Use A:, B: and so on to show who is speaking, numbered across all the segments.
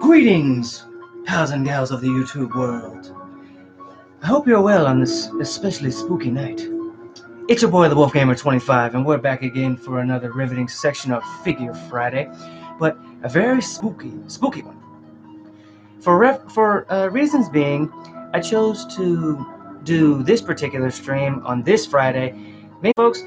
A: Greetings, pals and gals of the YouTube world. I hope you're well on this especially spooky night. It's your boy, the Wolfgamer25, and we're back again for another riveting section of Figure Friday, but a very spooky one. For reasons being, I chose to do this particular stream on this Friday. Maybe, folks,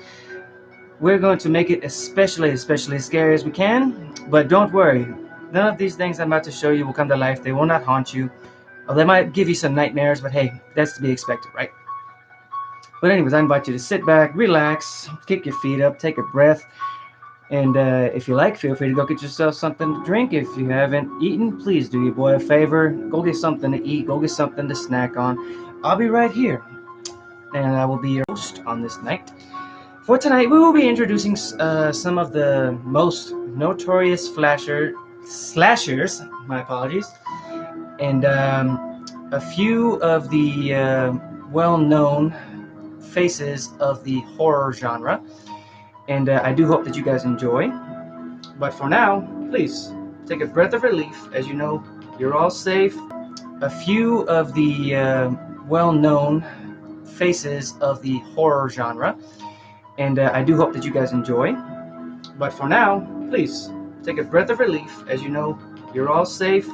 A: we're going to make it especially scary as we can, but don't worry. None of these things I'm about to show you will come to life. They will not haunt you. Well, they might give you some nightmares, but hey, that's to be expected, right? But anyways, I invite you to sit back, relax, kick your feet up, take a breath, and if you like, feel free to go get yourself something to drink. If you haven't eaten, please do your boy a favor. Go get something to eat. Go get something to snack on. I'll be right here, and I will be your host on this night. For tonight, we will be introducing some of the most notorious slashers, my apologies, and a few of the well-known faces of the horror genre. And I do hope that you guys enjoy. But for now, please take a breath of relief. As you know, you're all safe. A few of the well-known faces of the horror genre. And I do hope that you guys enjoy. But for now, please take a breath of relief. As you know, you're all safe.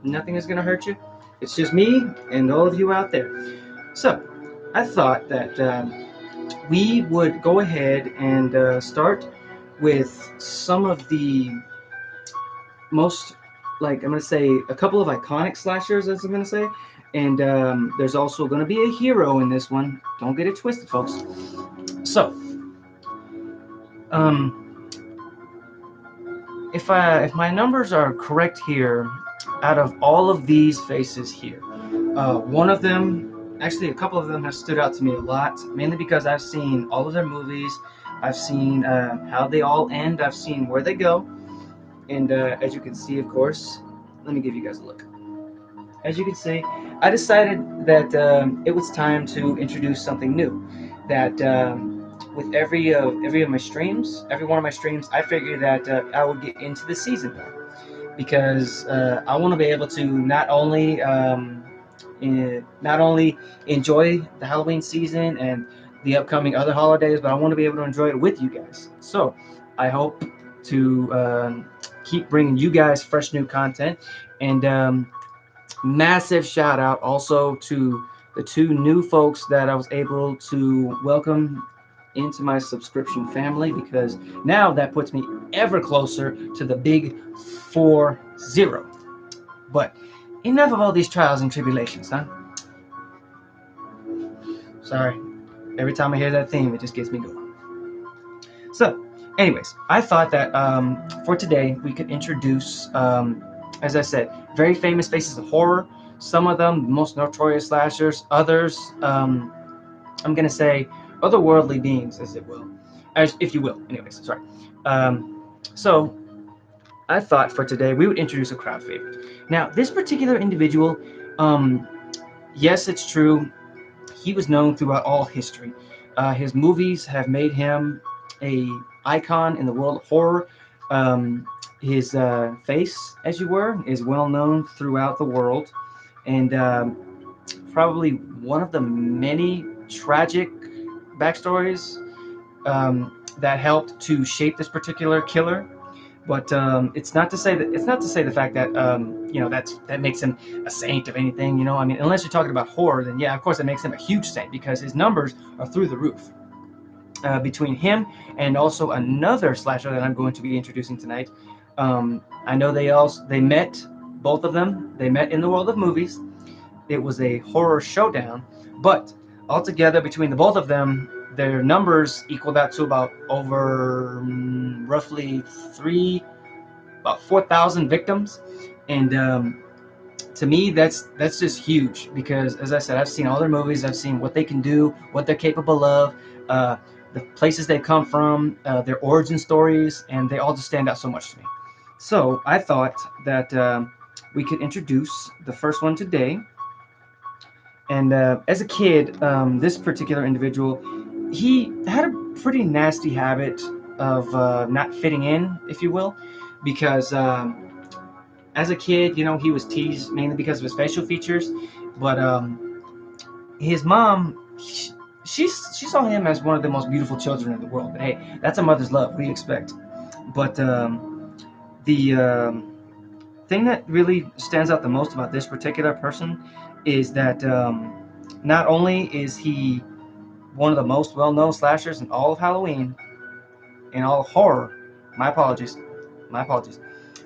A: Nothing is going to hurt you. It's just me and all of you out there. So, I thought that we would go ahead and start with some of the most, like, I'm going to say, a couple of iconic slashers, as I'm going to say. And there's also going to be a hero in this one. Don't get it twisted, folks. So, if my numbers are correct here, out of all of these faces here, one of them, actually a couple of them, have stood out to me a lot, mainly because I've seen all of their movies. I've seen how they all end. I've seen where they go. And as you can see, of course, let me give you guys a look. As you can see, I decided that it was time to introduce something new. That with every of my streams, every one of my streams, I figured that I would get into the season more, because I want to be able to not only enjoy the Halloween season and the upcoming other holidays, but I want to be able to enjoy it with you guys. So I hope to keep bringing you guys fresh new content. And massive shout out also to the two new folks that I was able to welcome into my subscription family, because now that puts me ever closer to the big 40. But enough of all these trials and tribulations, huh? Sorry, every time I hear that theme, it just gets me going. So, anyways, I thought that for today we could introduce, as I said, very famous faces of horror. Some of them most notorious slashers. Others, I'm gonna say, otherworldly beings, if you will. Anyways, sorry. So I thought for today we would introduce a crowd favorite. Now, this particular individual, yes, it's true, he was known throughout all history. His movies have made him a icon in the world of horror. His face, as you were, is well known throughout the world, and probably one of the many tragic backstories that helped to shape this particular killer. But it's not to say the fact that that makes him a saint of anything. I mean, unless you're talking about horror, then yeah, of course, it makes him a huge saint, because his numbers are through the roof. Between him and also another slasher that I'm going to be introducing tonight, I know they met, both of them. They met in the world of movies. It was a horror showdown, but altogether between the both of them, their numbers equaled out to about over roughly about 4,000 victims. And to me, that's just huge, because, as I said, I've seen all their movies. I've seen what they can do, what they're capable of, the places they come from, their origin stories, and they all just stand out so much to me. So I thought that we could introduce the first one today. And as a kid, this particular individual, he had a pretty nasty habit of not fitting in, if you will, because as a kid, he was teased mainly because of his facial features, but his mom, she saw him as one of the most beautiful children in the world. But hey, that's a mother's love. What do you expect? But the thing that really stands out the most about this particular person is that not only is he one of the most well-known slashers in all of Halloween, in all of horror, my apologies,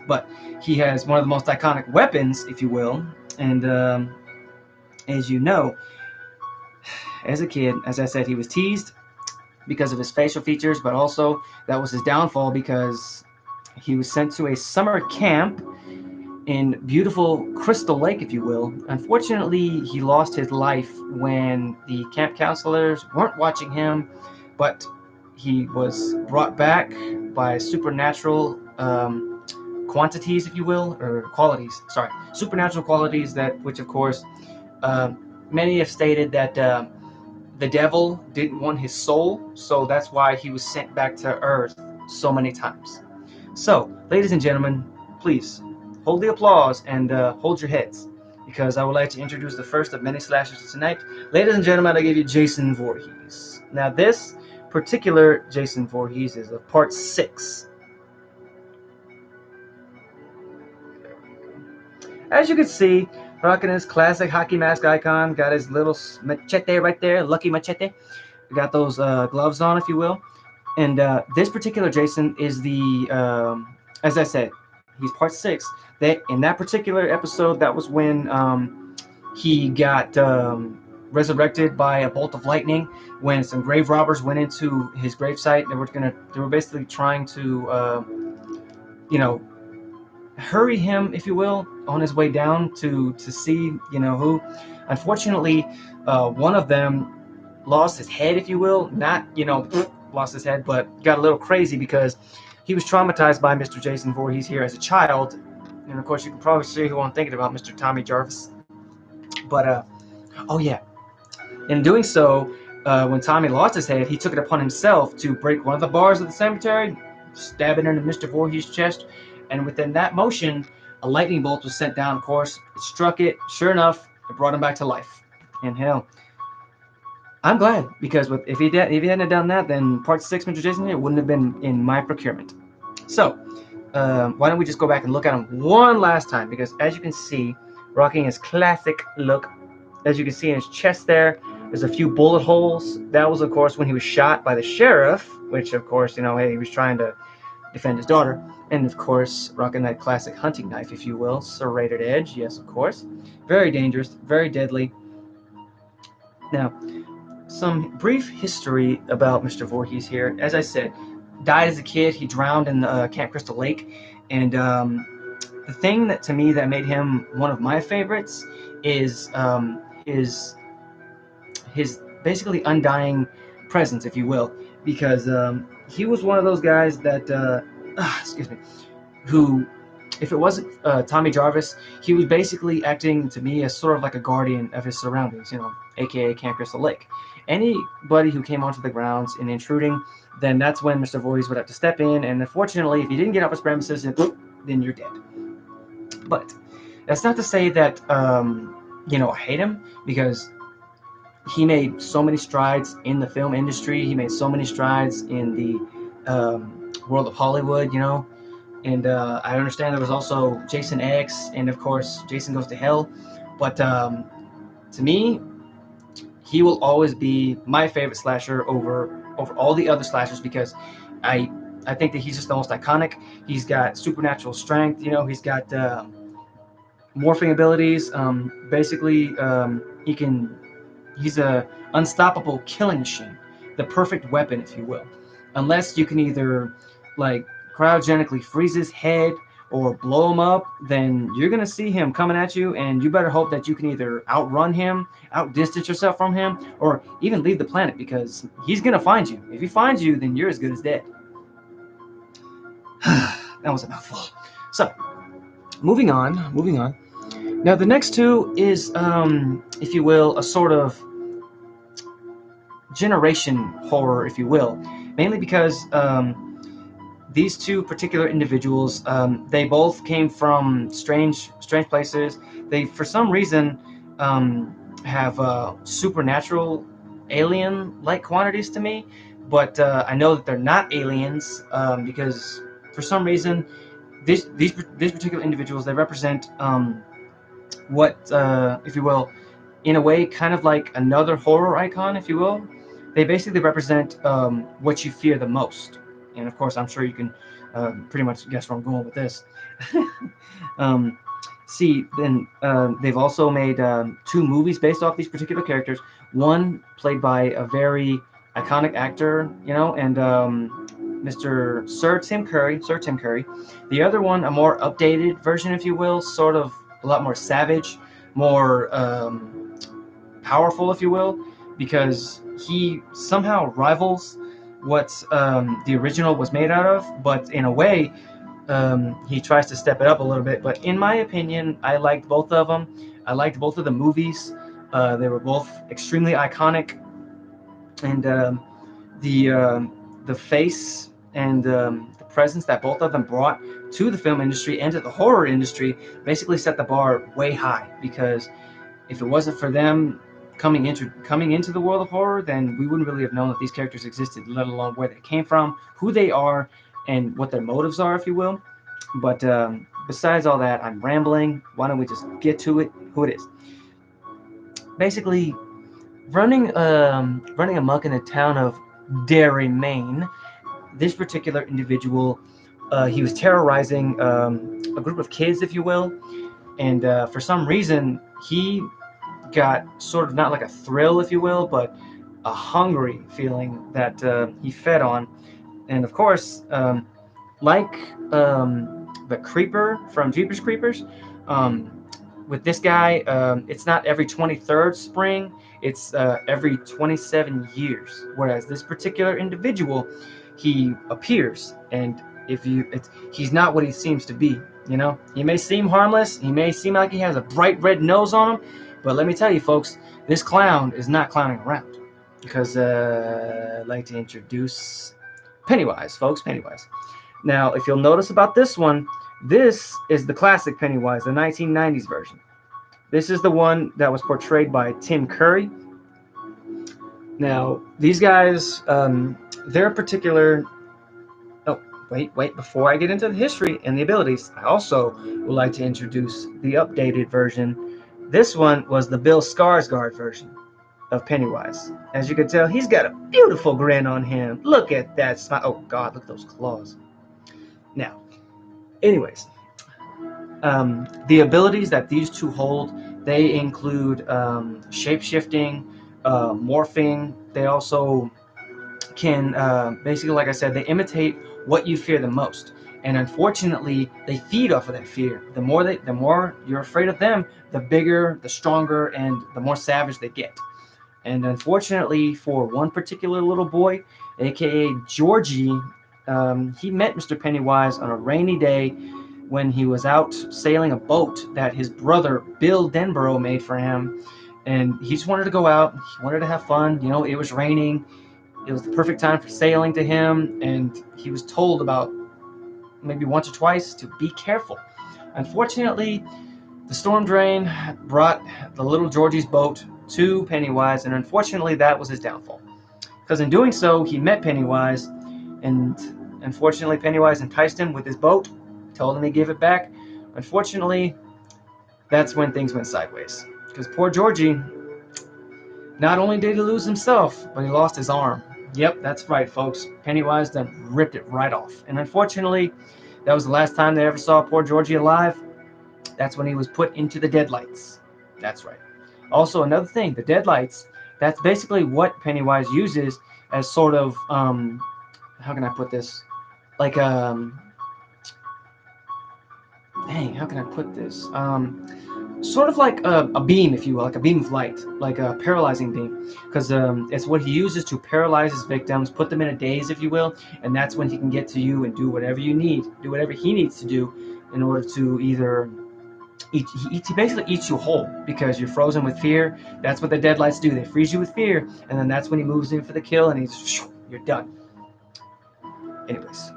A: but he has one of the most iconic weapons, if you will, and as you know, as a kid, as I said, he was teased because of his facial features, but also that was his downfall because he was sent to a summer camp in beautiful Crystal Lake, if you will. Unfortunately, he lost his life when the camp counselors weren't watching him, but he was brought back by supernatural quantities, if you will, or qualities. Sorry, supernatural qualities which of course, many have stated that the devil didn't want his soul, so that's why he was sent back to Earth so many times. So, ladies and gentlemen, please hold the applause and hold your heads, because I would like to introduce the first of many slashers tonight. Ladies and gentlemen, I give you Jason Vorhees. Now, this particular Jason Voorhees is of part 6. As you can see, rocking his classic hockey mask icon, got his little machete right there, lucky machete. Got those gloves on, if you will. And this particular Jason is as I said, he's part 6. That in that particular episode, that was when he got resurrected by a bolt of lightning when some grave robbers went into his gravesite. They were basically trying to hurry him, if you will, on his way down to see who. Unfortunately, one of them lost his head, if you will, not lost his head, but got a little crazy because he was traumatized by Mr. Jason Voorhees here as a child. And of course, you can probably see who I'm thinking about, Mr. Tommy Jarvis. But oh yeah, in doing so, when Tommy lost his head, he took it upon himself to break one of the bars of the cemetery, stab it into Mr. Voorhees' chest, and within that motion, a lightning bolt was sent down. Of course, it struck it. Sure enough, it brought him back to life. And hell, I'm glad, because if he hadn't done that, then part 6, Mr. Jason here, wouldn't have been in my procurement. So, why don't we just go back and look at him one last time? Because as you can see, rocking his classic look, as you can see in his chest there's a few bullet holes. That was, of course, when he was shot by the sheriff, which, of course, hey, he was trying to defend his daughter. And, of course, rocking that classic hunting knife, if you will, serrated edge. Yes, of course. Very dangerous, very deadly. Now, some brief history about Mr. Voorhees here. As I said, died as a kid. He drowned in Camp Crystal Lake. And the thing that, to me, that made him one of my favorites is his basically undying presence, if you will, because he was one of those guys that, excuse me, who, if it wasn't Tommy Jarvis, he was basically acting to me as sort of like a guardian of his surroundings, aka Camp Crystal Lake. Anybody who came onto the grounds and intruding, then that's when Mr. Voorhees would have to step in, and unfortunately, if you didn't get off his premises, then you're dead. But that's not to say that, I hate him, because he made so many strides in the film industry. He made so many strides in the world of Hollywood, And I understand there was also Jason X, and of course, Jason Goes to Hell. But to me, he will always be my favorite slasher over all the other slashers, because I think that he's just the most iconic. He's got supernatural strength. He's got morphing abilities. Basically, he's a unstoppable killing machine, the perfect weapon, if you will. Unless you can either cryogenically freeze his head or blow him up, then you're going to see him coming at you, and you better hope that you can either outrun him, outdistance yourself from him, or even leave the planet, because he's going to find you. If he finds you, then you're as good as dead. That was a mouthful. So, moving on. Now, the next two is, if you will, a sort of generation horror, if you will, mainly because these two particular individuals, they both came from strange places. They, for some reason, have supernatural, alien-like quantities to me, but I know that they're not aliens because for some reason, these particular individuals, they represent what, if you will, in a way, kind of like another horror icon, if you will. They basically represent what you fear the most. And of course, I'm sure you can pretty much guess where I'm going with this. um, See, then they've also made two movies based off these particular characters. One played by a very iconic actor, and Mr. Sir Tim Curry. The other one, a more updated version, if you will, sort of a lot more savage, more powerful, if you will, because he somehow rivals what the original was made out of, but in a way, he tries to step it up a little bit. But in my opinion, I liked both of them. I liked both of the movies. They were both extremely iconic, and the face and the presence that both of them brought to the film industry and to the horror industry basically set the bar way high, because if it wasn't for them coming into the world of horror, then we wouldn't really have known that these characters existed, let alone where they came from, who they are, and what their motives are, if you will. But besides all that, I'm rambling. Why don't we just get to it? Who it is? Basically, running amok in the town of Derry, Maine. This particular individual, he was terrorizing a group of kids, if you will, and for some reason he got sort of not like a thrill, if you will, but a hungry feeling that he fed on. And of course, like the Creeper from Jeepers Creepers, with this guy, it's not every 23rd spring, it's every 27 years. Whereas this particular individual, he appears, and he's not what he seems to be. He may seem harmless, he may seem like he has a bright red nose on him, but let me tell you, folks, this clown is not clowning around. Because I'd like to introduce Pennywise, folks, Pennywise. Now, if you'll notice about this one, this is the classic Pennywise, the 1990s version. This is the one that was portrayed by Tim Curry. Now, these guys, their particular... Oh, wait, before I get into the history and the abilities, I also would like to introduce the updated version. This one was the Bill Skarsgård version of Pennywise. As you can tell, he's got a beautiful grin on him. Look at that smile. Oh, God, look at those claws. Now, anyways, the abilities that these two hold, they include shape-shifting, morphing. They also can, basically, like I said, they imitate what you fear the most. And unfortunately, they feed off of that fear. The more you're afraid of them, the bigger, the stronger, and the more savage they get. And unfortunately, for one particular little boy, aka Georgie, he met Mr. Pennywise on a rainy day when he was out sailing a boat that his brother Bill Denborough made for him. And he just wanted to go out. He wanted to have fun. It was raining. It was the perfect time for sailing to him. And he was told about maybe once or twice to be careful. Unfortunately, the storm drain brought the little Georgie's boat to Pennywise, and unfortunately that was his downfall. Because in doing so, he met Pennywise, and unfortunately Pennywise enticed him with his boat, told him he'd give it back. Unfortunately, that's when things went sideways. Because poor Georgie, not only did he lose himself, but he lost his arm. Yep, that's right, folks. Pennywise then ripped it right off. And unfortunately, that was the last time they ever saw poor Georgie alive. That's when he was put into the deadlights. That's right. Also, another thing, the deadlights, that's basically what Pennywise uses as sort of, how can I put this? Like, dang, how can I put this? Sort of like a beam, if you will, like a beam of light, like a paralyzing beam. Because it's what he uses to paralyze his victims, put them in a daze, if you will, and that's when he can get to you and do whatever you need, do whatever he needs to do in order to either... He basically eats you whole because you're frozen with fear. That's what the deadlights do. They freeze you with fear, and then that's when he moves in for the kill, and you're done. Anyways,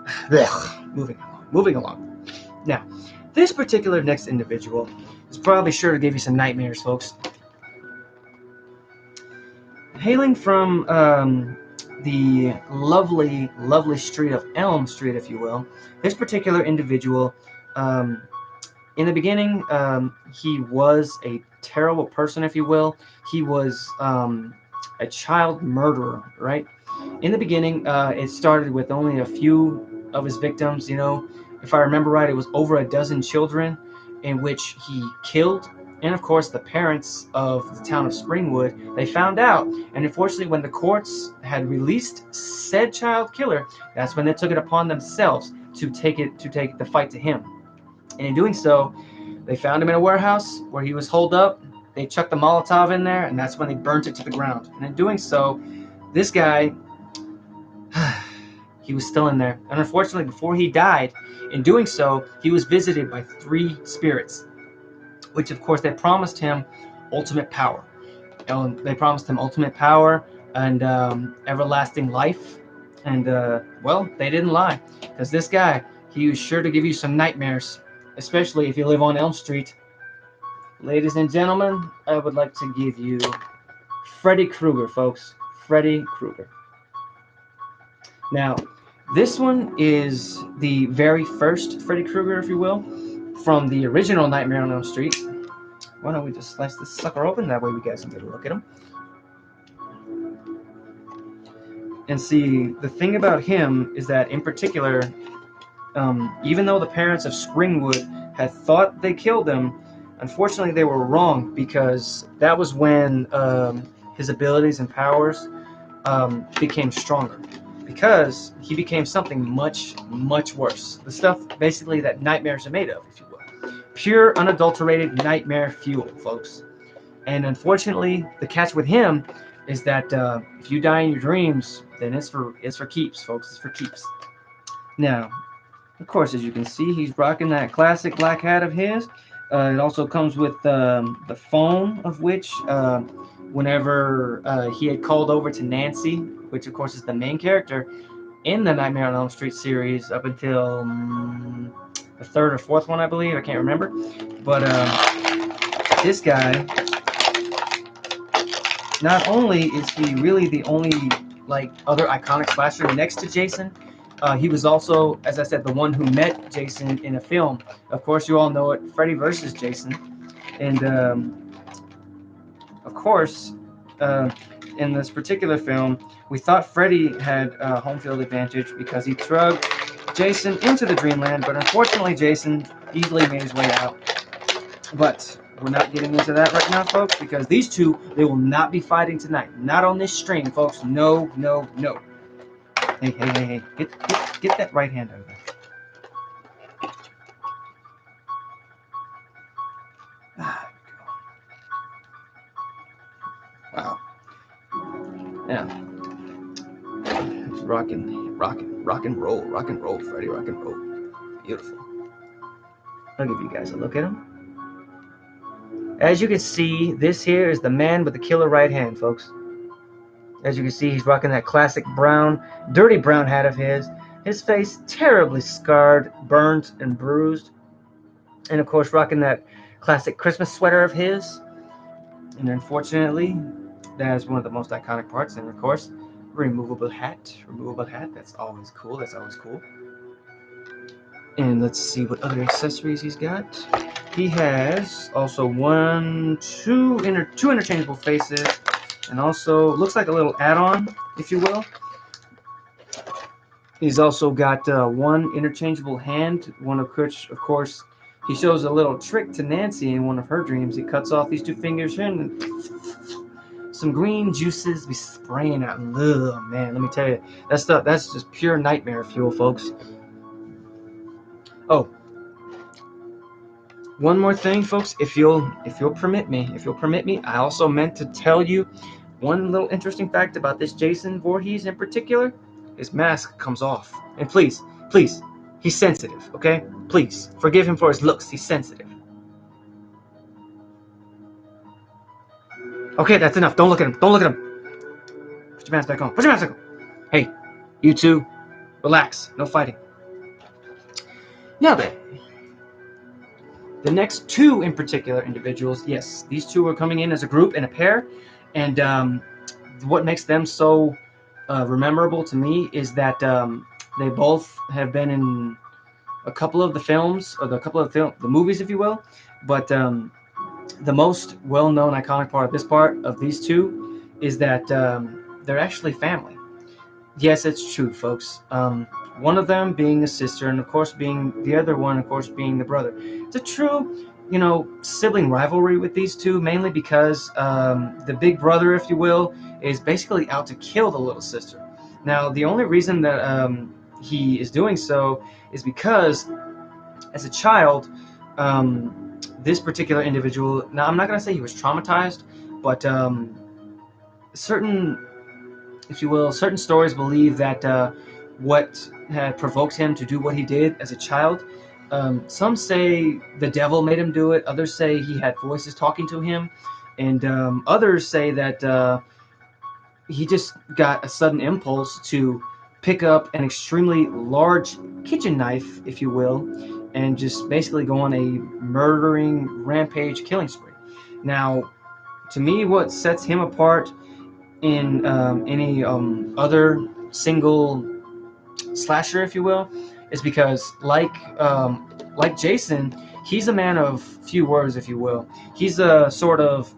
A: moving along. Now, this particular next individual is probably sure to give you some nightmares, folks. Hailing from the lovely street of Elm Street, if you will, this particular individual, in the beginning, he was a terrible person, if you will. He was a child murderer, right? In the beginning, it started with only a few of his victims. You know, if I remember right, it was over a dozen children in which he killed. And of course, the parents of the town of Springwood, they found out. And unfortunately, when the courts had released said child killer, that's when they took it upon themselves to take the fight to him. And in doing so, they found him in a warehouse where he was holed up. They chucked the Molotov in there, and that's when they burnt it to the ground. And in doing so, this guy, he was still in there. And unfortunately, before he died, in doing so, he was visited by 3 spirits, which of course they promised him ultimate power. And they promised him ultimate power and everlasting life. And well, they didn't lie, because this guy, he was sure to give you some nightmares, especially if you live on Elm Street. Ladies and gentlemen, I would like to give you Freddy Krueger, folks. Freddy Krueger. Now, this one is the very first Freddy Krueger, if you will, from the original Nightmare on Elm Street. Why don't we just slice this sucker open? That way we guys can get a look at him. And see, the thing about him is that, in particular, even though the parents of Springwood had thought they killed him, unfortunately they were wrong, because that was when his abilities and powers became stronger. Because he became something much, much worse. The stuff, basically, that nightmares are made of, if you will. Pure, unadulterated nightmare fuel, folks. And unfortunately, the catch with him is that if you die in your dreams, then it's for keeps, folks. It's for keeps. Now, of course, as you can see, he's rocking that classic black hat of his. It also comes with the phone of which, whenever he had called over to Nancy, which of course is the main character in the Nightmare on Elm Street series up until the 3rd or 4th one, I believe. I can't remember. But this guy, not only is he really the only other iconic slasher next to Jason, he was also, as I said, the one who met Jason in a film. Of course, you all know it, Freddy vs. Jason. And, of course, in this particular film, we thought Freddy had home field advantage because he drugged Jason into the dreamland, but unfortunately, Jason easily made his way out. But we're not getting into that right now, folks, because these two, they will not be fighting tonight. Not on this stream, folks. No, no, no. Hey. Get that right hand out of there. Wow. Yeah. It's rock and roll, Freddy, rock and roll. Beautiful. I'll give you guys a look at him. As you can see, this here is the man with the killer right hand, folks. As you can see, he's rocking that classic brown, dirty brown hat of his. His face terribly scarred, burnt, and bruised. And of course, rocking that classic Christmas sweater of his. And unfortunately, that is one of the most iconic parts. And of course, removable hat. That's always cool. And let's see what other accessories he's got. He has also two interchangeable faces, and also looks like a little add-on, if you will. He's also got one interchangeable hand, one of which, of course, he shows a little trick to Nancy in one of her dreams. He cuts off these 2 fingers here, and some green juices be spraying out. Ugh, man, let me tell you, that's just pure nightmare fuel, folks. Oh, one more thing, folks, if you'll permit me, I also meant to tell you one little interesting fact about this Jason Vorhees in particular. His mask comes off. And please, he's sensitive, okay? Please, forgive him for his looks. He's sensitive. Okay, that's enough. Don't look at him. Put your mask back on. Hey, you two, Relax, no fighting. Now then, the next two in particular individuals, yes, these two are coming in as a group in a pair, and what makes them so memorable to me is that they both have been in a couple of the films, or the movies, if you will, but the most well-known iconic part of this part of these two is that they're actually family. Yes, it's true, folks. One of them being the sister, and of course being the other one, of course, being the brother. It's a true, sibling rivalry with these two, mainly because the big brother, if you will, is basically out to kill the little sister. Now, the only reason that he is doing so is because, as a child, this particular individual. Now, I'm not going to say he was traumatized, but certain, if you will, certain stories believe that what had provoked him to do what he did as a child. Some say the devil made him do it. Others say he had voices talking to him, and others say that he just got a sudden impulse to pick up an extremely large kitchen knife, if you will, and just basically go on a murdering rampage killing spree. Now, to me, what sets him apart in any other single slasher, if you will, is because like Jason, he's a man of few words, if you will. He's a sort of,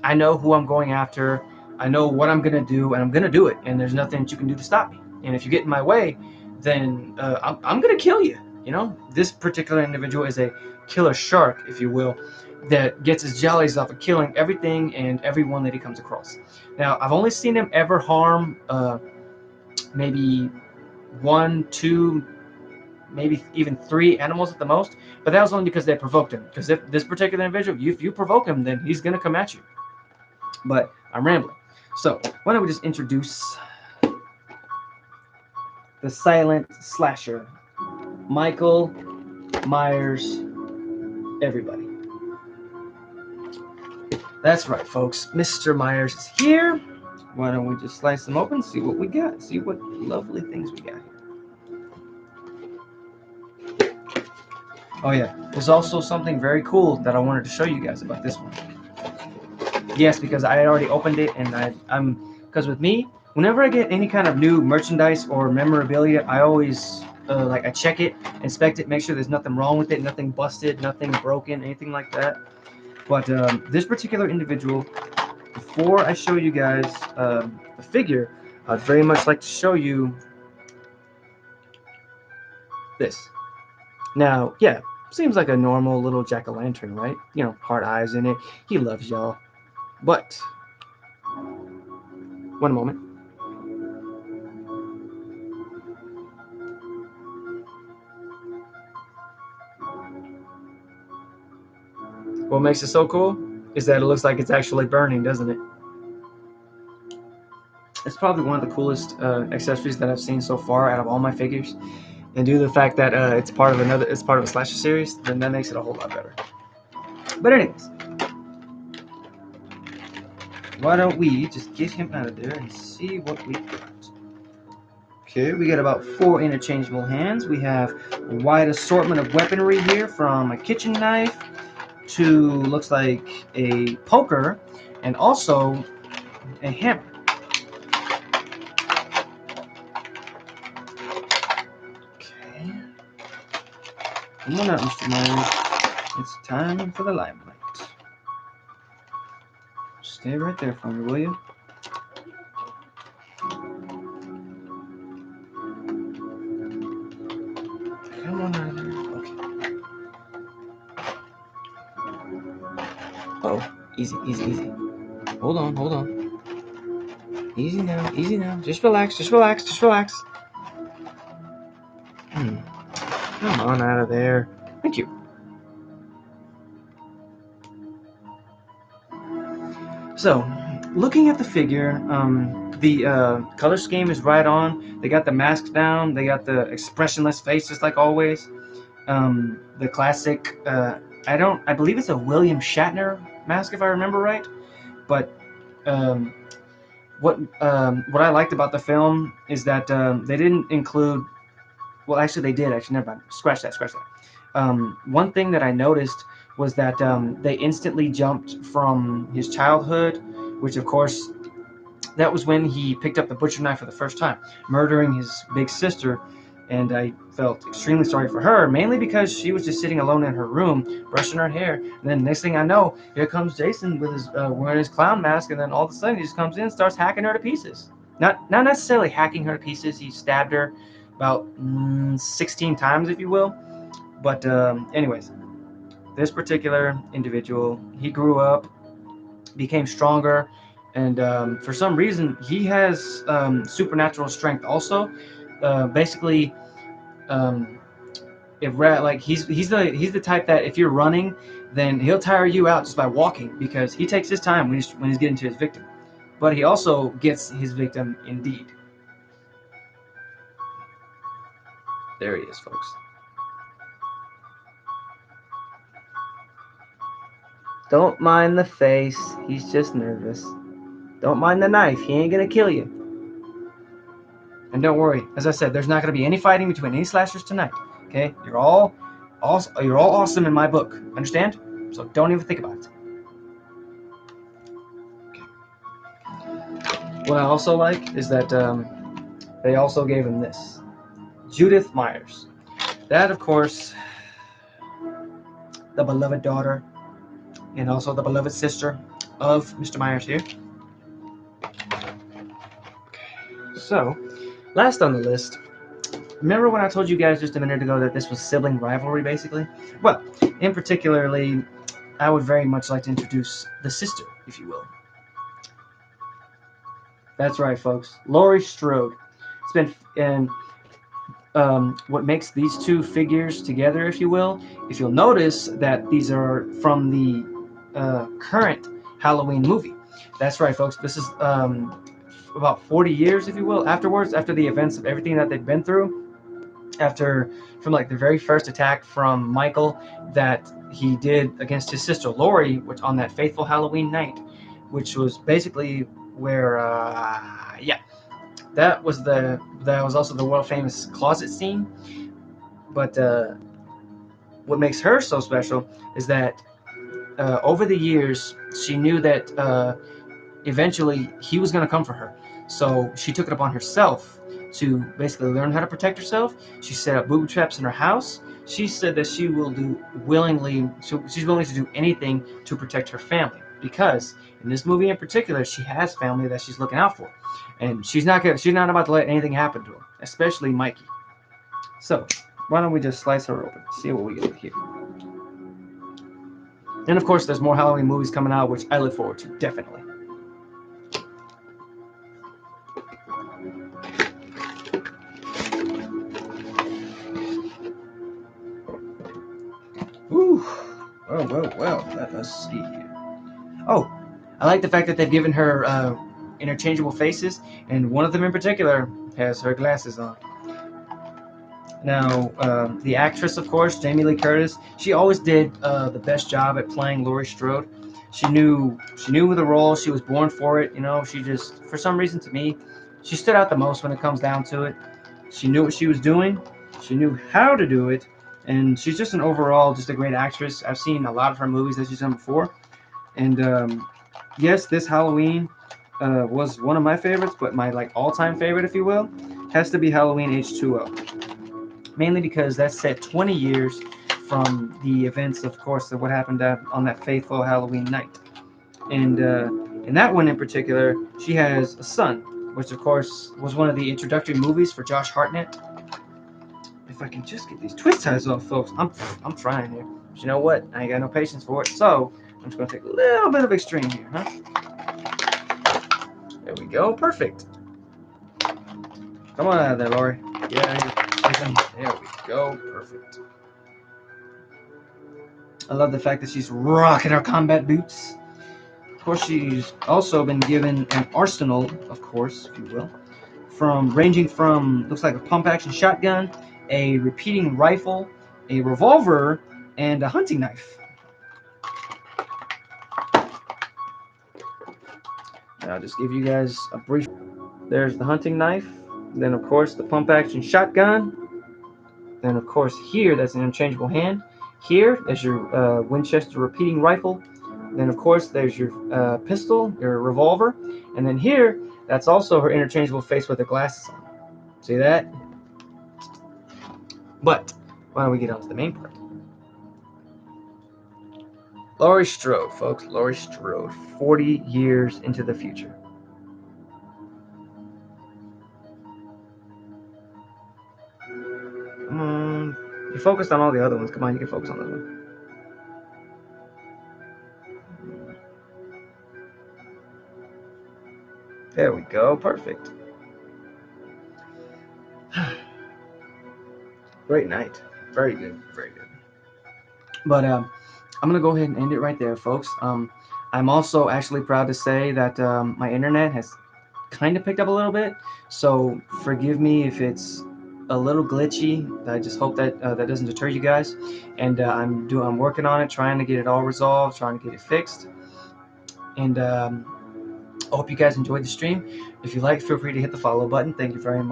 A: I know who I'm going after, I know what I'm gonna do, and I'm gonna do it, and there's nothing that you can do to stop me. And if you get in my way, then I'm gonna kill you. This particular individual is a killer shark, if you will, that gets his jollies off of killing everything and everyone that he comes across. Now, I've only seen him ever harm maybe one, two, maybe even three animals at the most, but that was only because they provoked him. Because if this particular individual, if you provoke him, then he's gonna come at you. But I'm rambling. So why don't we just introduce the silent slasher, Michael Myers, everybody. That's right, folks. Mr. Myers is here. Why don't we just slice them open, see what we got, see what lovely things we got here. Oh yeah, there's also something very cool that I wanted to show you guys about this one. Yes, because I had already opened it, and because with me, whenever I get any kind of new merchandise or memorabilia, I always I check it, inspect it, make sure there's nothing wrong with it, nothing busted, nothing broken, anything like that. But this particular individual, before I show you guys the figure, I'd very much like to show you this. Now, yeah, seems like a normal little jack-o'-lantern, right? Heart eyes in it. He loves y'all. But one moment. What makes it so cool is that it looks like it's actually burning, doesn't it? It's probably one of the coolest accessories that I've seen so far out of all my figures. And due to the fact that it's part of a slasher series, then that makes it a whole lot better. But anyways, why don't we just get him out of there and see what we got? Okay, we got about 4 interchangeable hands. We have a wide assortment of weaponry here, from a kitchen knife to looks like a poker, and also a hammer. Okay. Come on out, Mr. Myers. It's time for the limelight. Stay right there for me, will you? Come on out of there. Okay. Oh, easy, easy, easy. Hold on. Easy now. Just relax. Come on out of there. Thank you. So, looking at the figure, the color scheme is right on. They got the masks down. They got the expressionless faces like always. The classic, I believe it's a William Shatner mask if I remember right. But what I liked about the film is that they didn't include. Well, actually, they did. Actually, never mind. Scratch that. Scratch that. One thing that I noticed was that they instantly jumped from his childhood, which of course that was when he picked up the butcher knife for the first time, murdering his big sister. And I felt extremely sorry for her, mainly because she was just sitting alone in her room, brushing her hair. And then next thing I know, here comes Jason with his wearing his clown mask, and then all of a sudden he just comes in and starts hacking her to pieces. Not necessarily hacking her to pieces. He stabbed her about 16 times, if you will. But anyways, this particular individual, he grew up, became stronger, and for some reason he has supernatural strength also. Basically, um, if like he's the type that if you're running, then he'll tire you out just by walking because he takes his time when he's getting to his victim. But he also gets his victim indeed. There he is, folks. Don't mind the face. He's just nervous. Don't mind the knife. He ain't gonna kill you. And don't worry, as I said, there's not going to be any fighting between any slashers tonight. Okay, you're all awesome in my book. Understand? So don't even think about it. Okay. What I also like is that they also gave him this, Judith Myers. That, of course, the beloved daughter and also the beloved sister of Mr. Myers here. So, last on the list. Remember when I told you guys just a minute ago that this was sibling rivalry, basically? Well, in particularly, I would very much like to introduce the sister, if you will. That's right, folks. Laurie Strode. It's been and what makes these two figures together, if you will. If you'll notice that these are from the current Halloween movie. That's right, folks. This is about 40 years, if you will, afterwards, after the events of everything that they've been through. After from like the very first attack from Michael that he did against his sister Lori, which on that fateful Halloween night, which was basically where yeah, that was also the world famous closet scene. But what makes her so special is that over the years she knew that eventually he was going to come for her, so she took it upon herself to basically learn how to protect herself. She set up booby traps in her house. She said that she will do willingly. She's willing to do anything to protect her family because in this movie in particular, she has family that she's looking out for, and she's not about to let anything happen to her, especially Mikey. So why don't we just slice her open, see what we get here. And of course, there's more Halloween movies coming out, which I look forward to definitely. Ooh. Well. Let us see here. Oh, I like the fact that they've given her interchangeable faces, and one of them in particular has her glasses on. Now, the actress, of course, Jamie Lee Curtis, she always did the best job at playing Laurie Strode. She knew the role. She was born for it. You know, she just, for some reason, to me, she stood out the most when it comes down to it. She knew what she was doing. She knew how to do it, and she's just just a great actress. I've seen a lot of her movies that she's done before, and yes, this Halloween was one of my favorites, but my like all-time favorite, if you will, has to be Halloween H2O. Mainly because that's set 20 years from the events, of course, of what happened on that fateful Halloween night. And in that one in particular, she has a son, which of course was one of the introductory movies for Josh Hartnett. If I can just get these twist ties off, folks, I'm trying here. But you know what? I ain't got no patience for it, so I'm just gonna take a little bit of extreme here, huh? There we go, perfect. Come on out of there, Lori. Get out of here. There we go, perfect. I love the fact that she's rocking her combat boots. Of course, she's also been given an arsenal, of course, if you will, ranging from looks like a pump-action shotgun, a repeating rifle, a revolver, and a hunting knife. I'll just give you guys a brief. There's the hunting knife. Then, of course, the pump action shotgun. Then, of course, here, that's an interchangeable hand. Here, there's your Winchester repeating rifle. Then, of course, there's your pistol, your revolver. And then here, that's also her interchangeable face with the glasses on. See that? But, why don't we get on to the main part? Laurie Strode, folks. Laurie Strode, 40 years into the future. Come on. You focused on all the other ones. Come on, you can focus on this one. There we go. Perfect. Great night. Very good. Very good. But I'm going to go ahead and end it right there, folks. I'm also actually proud to say that my internet has kind of picked up a little bit. So forgive me if it's a little glitchy. I just hope that that doesn't deter you guys. And I'm working on it, trying to get it all resolved, trying to get it fixed. And I hope you guys enjoyed the stream. If you like, feel free to hit the follow button. Thank you very much.